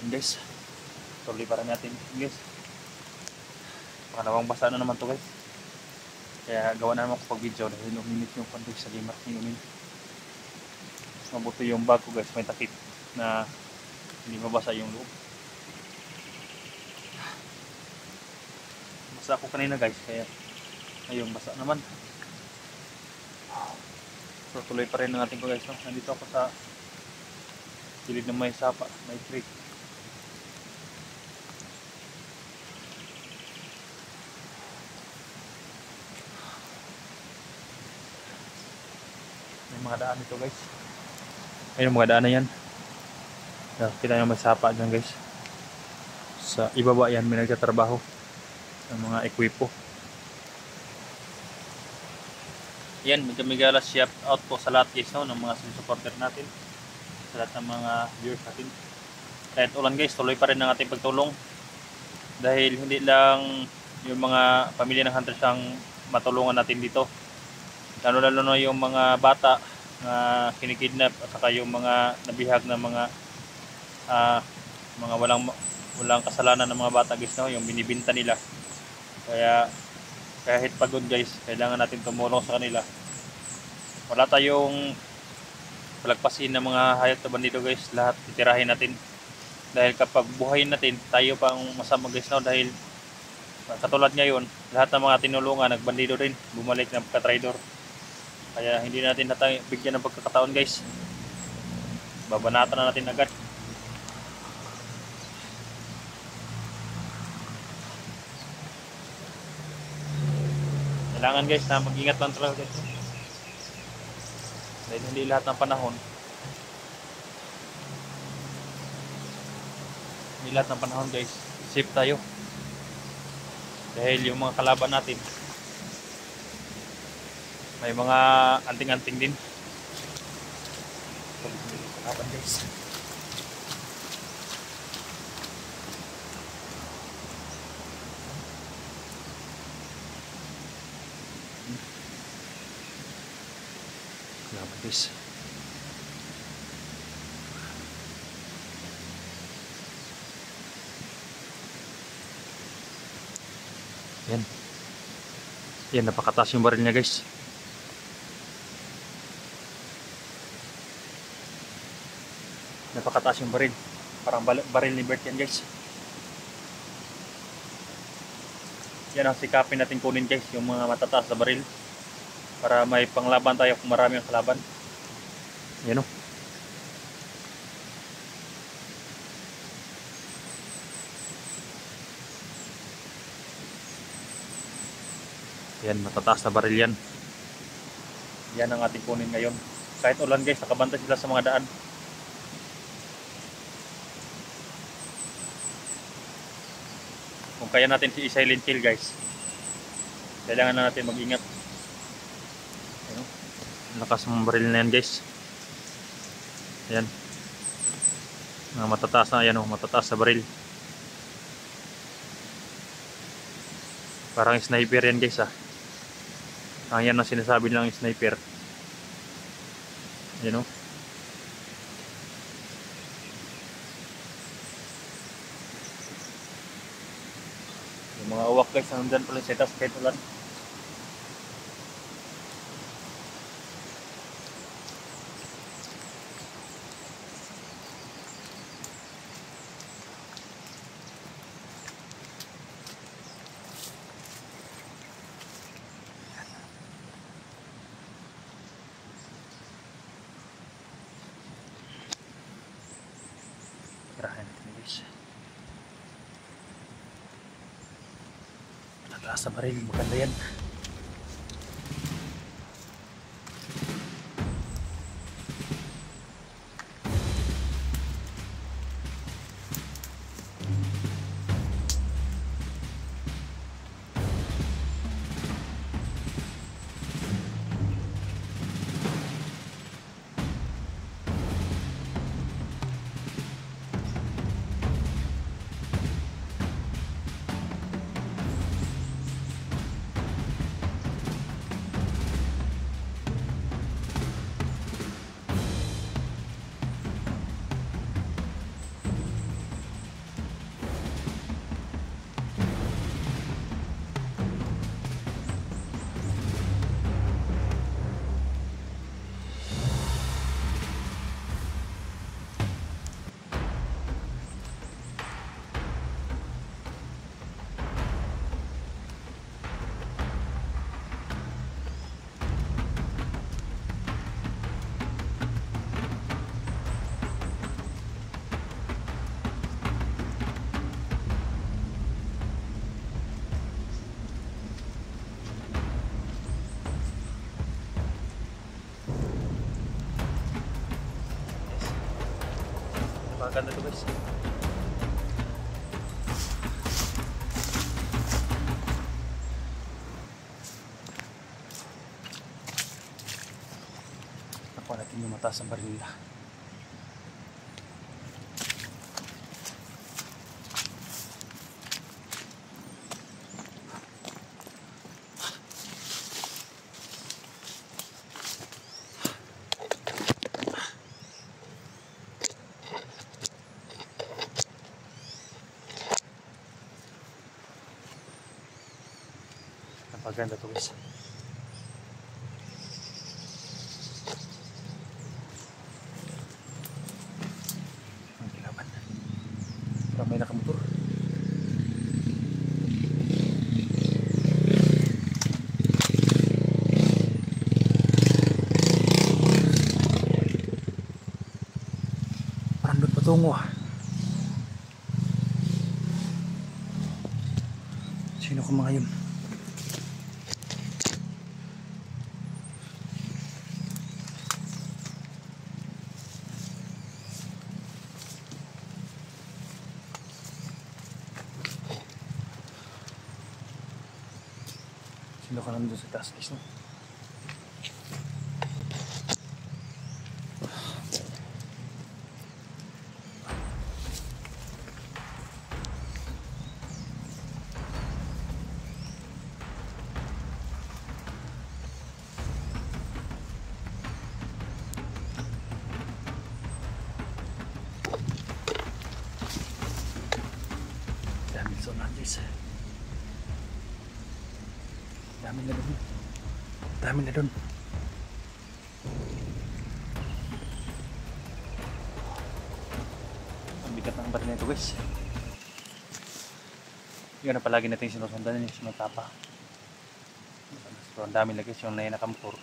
guys. Tuloy pa rin natin guys. Pangalawang basa na naman to guys. Kaya gawa na naman ko pag video dahil uminit yung konti sa gamer inumin. Mas mabuti yung bag ko guys, may takip na hindi mabasa yung loob. Basa ako kanina guys, kaya ngayon basa naman. So tuloy pa rin ang ating ko guys, no? Nandito ako sa gilid ng may sapa, may creek. May mga daan dito guys. Ayun mga daan na yan. Kita nyo may sapa dyan guys. Sa ibaba yan may nagtatrabaho ng mga ekwipo. Yan, migala shout out po sa lahat guys, no, ng mga supporter natin, sa lahat ng mga viewers natin. Kahit ulan guys, tuloy pa rin ang ating pagtulong. Dahil hindi lang yung mga pamilya ng hunters ang matulungan natin dito. Lalo na yung mga bata na kinikidnap at saka yung mga nabihag na mga walang kasalanan ng mga bata guys, no, yung binibinta nila. Kaya kahit pagod guys, kailangan natin tumulong sa kanila. Wala tayong palagpasin ng mga hayop na bandido guys, lahat titirahin natin. Dahil kapag buhayin natin, tayo pang masama guys, no, dahil katulad ngayon, lahat ng mga tinulungan nagbandido rin, bumalik ng pagka-trader. Kaya hindi natin bigyan ng pagkakataon guys. Babanatan na natin agad. Kailangan guys na mag-ingat lang talaga guys. Dahil hindi lahat ng panahon guys, safe tayo. Dahil yung mga kalaban natin may mga anting-anting din. Kalaban guys. Kalaban guys. Yan. Yan, napakataas yung baril niya guys. Napakataas yung baril. Parang baril ni Bert yan guys. Yan ang sikapin natin kunin guys, yung mga matataas na baril. Para may panglaban tayo kung marami ang kalaban. Yan o. Yan, matataas na baril yan. Yan ang ating kunin ngayon. Kahit ulan guys, nakabantay sila sa mga daan. Kung kaya natin si silent kill guys, kailangan na natin mag-ingat. Lakas ng baril na yan guys. Ayan. Mga matataas na, ayan o, matataas na baril. Parang sniper yan guys ah. Ang yan ang sinasabi nilang sniper. Ayan o. Yung mga uwak guys, nandyan pala sa taas kahit ulan. Tirahan natin guys. Naglakas sa baril, maganda yan. Napakaganda to guys. Nakuha natin yung mataas ang baril nila. Napakaganda to guys. Ang kilaban. Parang may nakamotor. Parang doon patungo ah. Sino ka mga yun? Sino ka nandun sa taas guys no? Daming zona guys. Dami na dun. Dami na dun. Ang bigat ng baril na ito guys. Yun na palagi natin sinusundan yung sumatapa. So ang dami na guys yung nainakampur.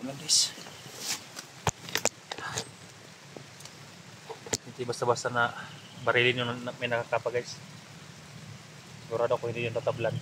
Dami guys. Hindi basta-basta na barilin yung may nakakapa guys. Sigurado ko hindi yung tatablan.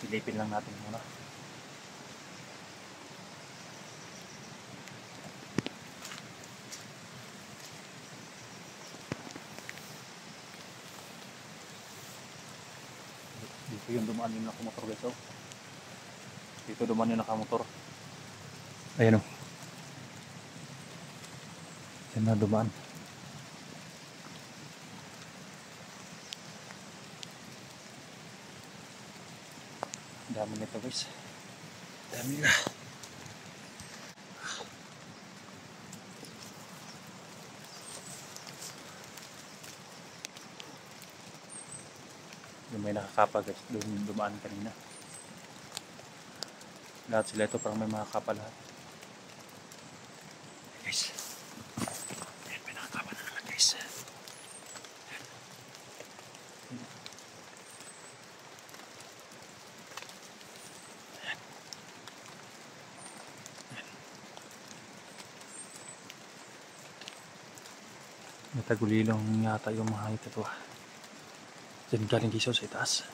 Silipin lang natin muna. Dito yung dumaan yung nakamotor guys oh. Dito dumaan yung nakamotor. Ayan oh. Yan na dumaan. Dami nito guys. Dami na. Yung may nakakapa guys, doon dumaan kanina. Lahat sila ito parang may makakapa lahat. Guys. Ayan, may nakakapa na naman guys. May tagulilong yata yung mga ito. Diyan galing gisaw sa itaas.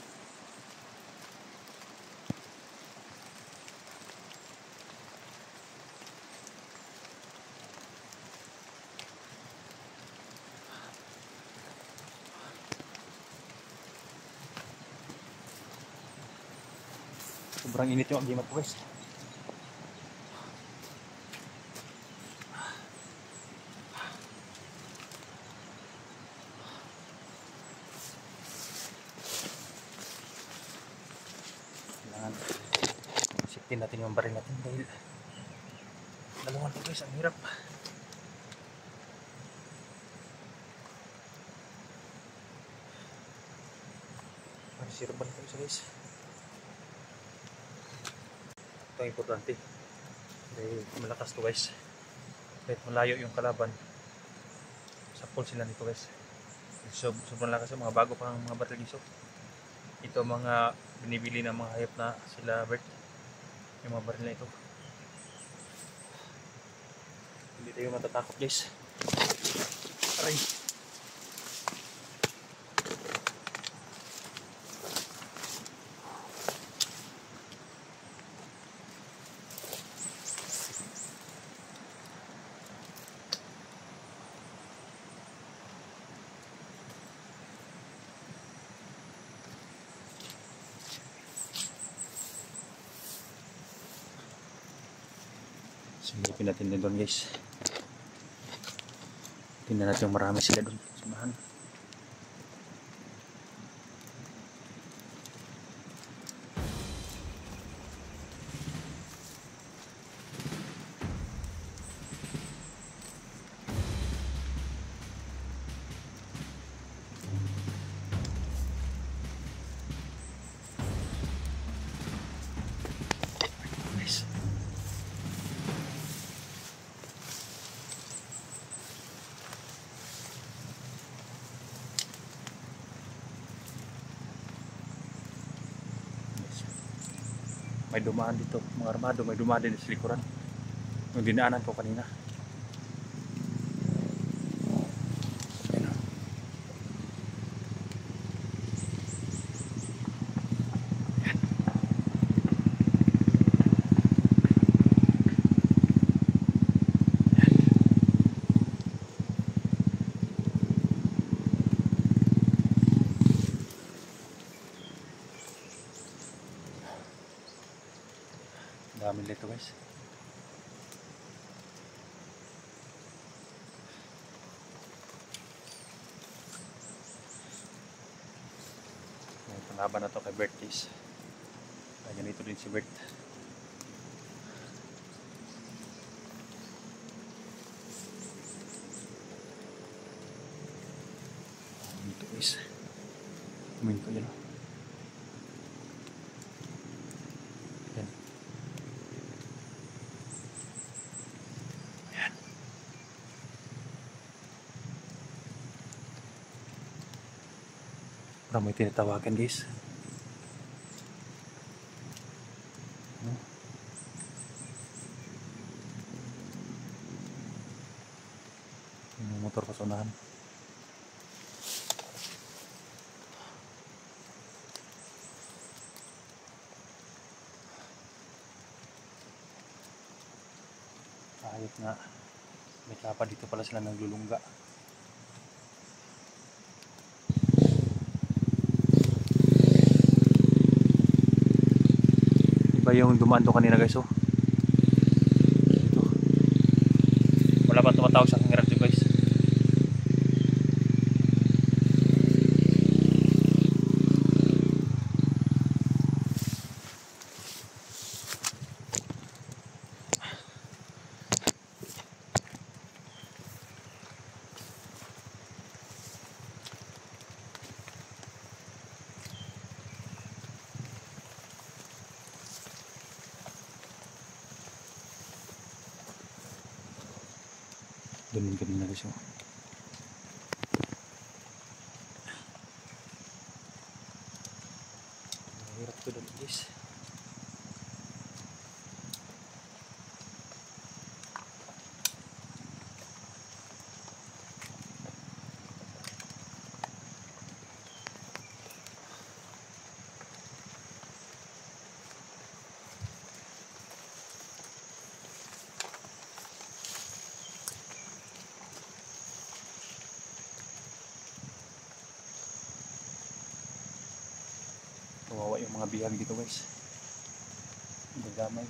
Sobrang init yung agimat ko guys. Sipin natin yung baril natin dahil dalawang ito guys, ang hirap. Masisirap ba nito guys? Ito ang importante. Dahil malakas to guys. Kahit malayo yung kalaban, sapol sila nito guys. Sobrang lakas yung mga bago pang mga Battle Geese. Ito mga binibili ng mga hayop na sila Bert. Yung mga baril na ito. Hindi tayo matatakot guys. Aray! Silipin natin din doon guys. Tingnan natin yung marami sila doon. Sumahan. Guys. May dumaan dito, mga armado, may dumaan din sa likuran. Yung dinaanan ko kanina. Ayan. Ayan. Dami nito guys. May panglaban na to kay Bert guys. Kaya ganito din si Bert. Dito guys. Kuminto yan. Yan. Ayan. Parang may tinatawagan guys. Yung motor pa sa unahan. Kahit nga may kapa dito pala sila naglulungga. Iba yung dumaan to kanina guys. Oh. Dito. Wala pa tumatawag sa aking radyo guys. Doon din kanina guys. Mahirap to doon guys. Kawawa yung mga bihag dito guys. Gagamay.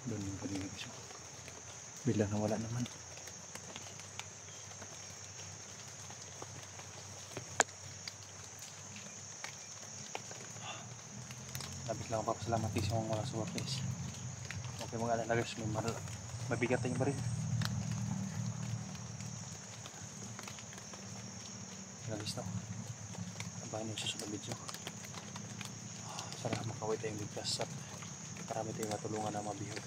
Doon yung kanina guys. Bigla nawala naman. lang papasalamat sa mga walang suwak guys. Okay mga alala guys, mabigat tayong baril. Guys no, abangan yung susunod video. Sana makaway tayong ligtas at marami tayong matulungan na mabihog.